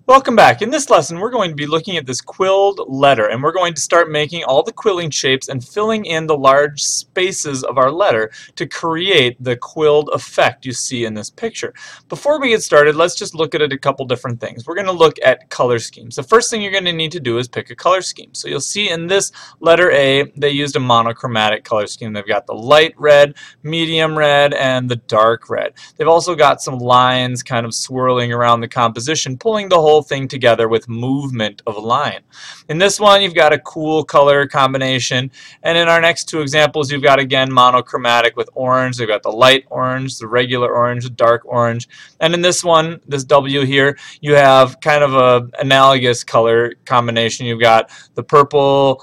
Welcome back. In this lesson we're going to be looking at this quilled letter, and we're going to start making all the quilling shapes and filling in the large spaces of our letter to create the quilled effect you see in this picture. Before we get started, let's just look at a couple different things. We're going to look at color schemes. The first thing you're going to need to do is pick a color scheme. So you'll see in this letter A they used a monochromatic color scheme. They've got the light red, medium red, and the dark red. They've also got some lines kind of swirling around the composition, pulling the whole thing together with movement of line. In this one you've got a cool color combination, and in our next two examples you've got again monochromatic with orange. They've got the light orange, the regular orange, the dark orange, and in this one, this W here, you have kind of a analogous color combination. You've got the purple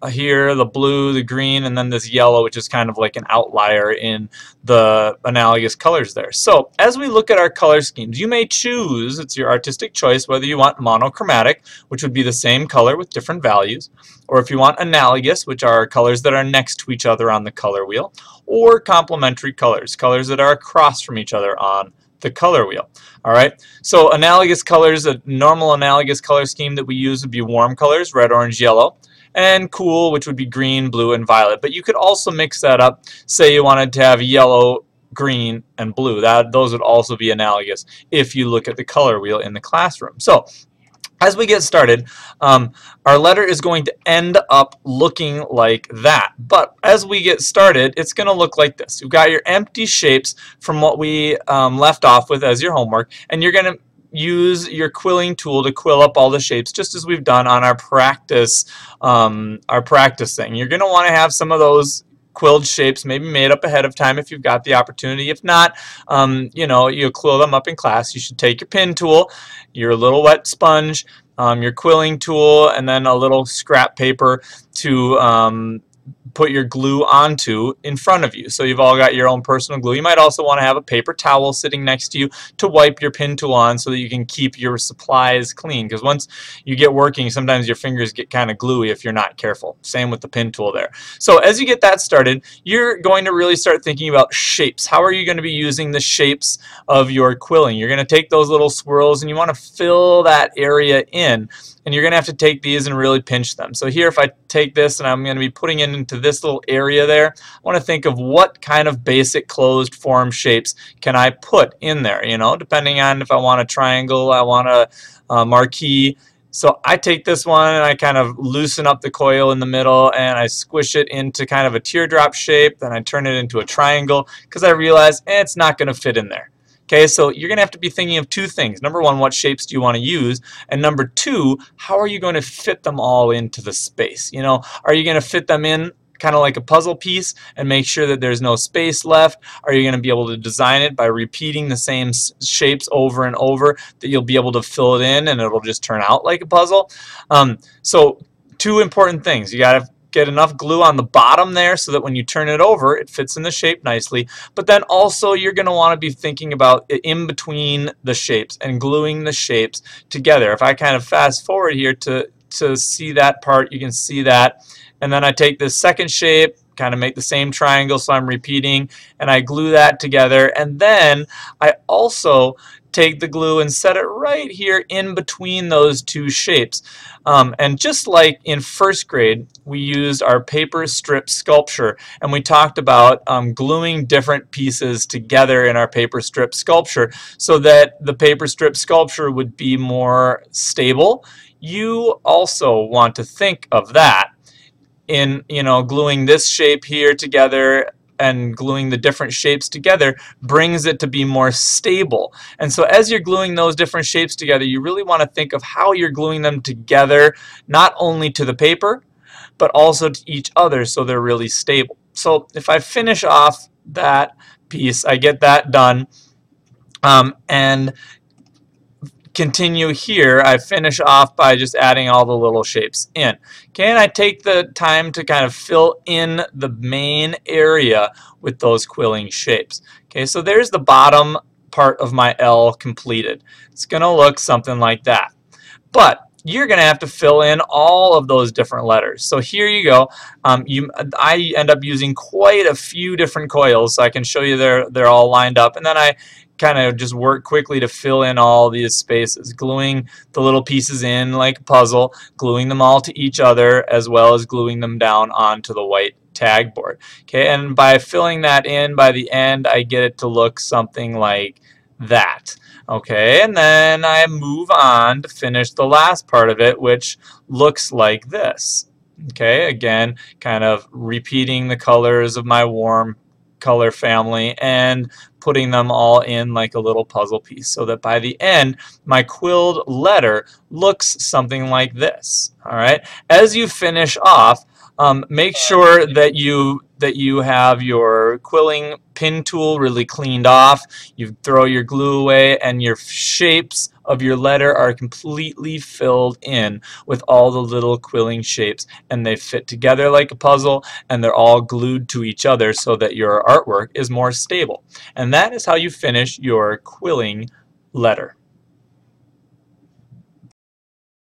here, the blue, the green, and then this yellow, which is kind of like an outlier in the analogous colors there. So as we look at our color schemes, you may choose, it's your artistic choice, whether you want monochromatic, which would be the same color with different values, or if you want analogous, which are colors that are next to each other on the color wheel, or complementary colors, colors that are across from each other on the color wheel. Alright, so analogous colors, a normal analogous color scheme that we use would be warm colors, red, orange, yellow, and cool, which would be green, blue, and violet. But you could also mix that up. Say you wanted to have yellow, green, and blue. Those would also be analogous if you look at the color wheel in the classroom. So as we get started, our letter is going to end up looking like that. But as we get started, it's going to look like this. You've got your empty shapes from what we left off with as your homework, and you're going to use your quilling tool to quill up all the shapes, just as we've done on our practice thing. You're going to want to have some of those quilled shapes maybe made up ahead of time if you've got the opportunity. If not, you know, you'll quill them up in class. You should take your pin tool, your little wet sponge, your quilling tool, and then a little scrap paper to put your glue onto in front of you. So you've all got your own personal glue. You might also want to have a paper towel sitting next to you to wipe your pin tool on so that you can keep your supplies clean, because once you get working, sometimes your fingers get kind of gluey if you're not careful. Same with the pin tool there. So as you get that started, you're going to really start thinking about shapes. How are you going to be using the shapes of your quilling? You're going to take those little swirls and you want to fill that area in, and you're going to have to take these and really pinch them. So here, if I take this and I'm going to be putting it into this little area there, I want to think of what kind of basic closed form shapes can I put in there, you know, depending on if I want a triangle, I want a marquee. So I take this one and I kind of loosen up the coil in the middle and I squish it into kind of a teardrop shape, then I turn it into a triangle because I realize it's not going to fit in there. Okay, so you're going to have to be thinking of two things. Number one, what shapes do you want to use? And number two, how are you going to fit them all into the space? You know, are you going to fit them in kind of like a puzzle piece and make sure that there's no space left? Are you going to be able to design it by repeating the same shapes over and over that you'll be able to fill it in and it'll just turn out like a puzzle? So two important things. You got to get enough glue on the bottom there so that when you turn it over it fits in the shape nicely, but then also you're going to want to be thinking about in between the shapes and gluing the shapes together. If I kind of fast forward here to see that part, you can see that, and then I take this second shape, kind of make the same triangle, so I'm repeating, and I glue that together, and then I also take the glue and set it right here in between those two shapes. And just like in first grade, we used our paper strip sculpture, and we talked about gluing different pieces together in our paper strip sculpture so that the paper strip sculpture would be more stable. You also want to think of that in, you know, gluing this shape here together and gluing the different shapes together brings it to be more stable. And so as you're gluing those different shapes together, you really want to think of how you're gluing them together, not only to the paper, but also to each other so they're really stable. So if I finish off that piece, I get that done, and continue here, I finish off by just adding all the little shapes in. Okay, and I take the time to kind of fill in the main area with those quilling shapes. Okay, so there's the bottom part of my L completed. It's going to look something like that. But you're going to have to fill in all of those different letters. So here you go. I end up using quite a few different coils, so I can show you they're all lined up, and then I kind of just work quickly to fill in all these spaces, gluing the little pieces in like a puzzle, gluing them all to each other, as well as gluing them down onto the white tag board. Okay, and by filling that in, by the end, I get it to look something like that. Okay, and then I move on to finish the last part of it, which looks like this. Okay, again, kind of repeating the colors of my warm color family and putting them all in like a little puzzle piece, so that by the end my quilled letter looks something like this. All right, as you finish off, make sure that you have your quilling pin tool really cleaned off. You throw your glue away, and your shapes of your letter are completely filled in with all the little quilling shapes, and they fit together like a puzzle, and they're all glued to each other so that your artwork is more stable. And that is how you finish your quilling letter.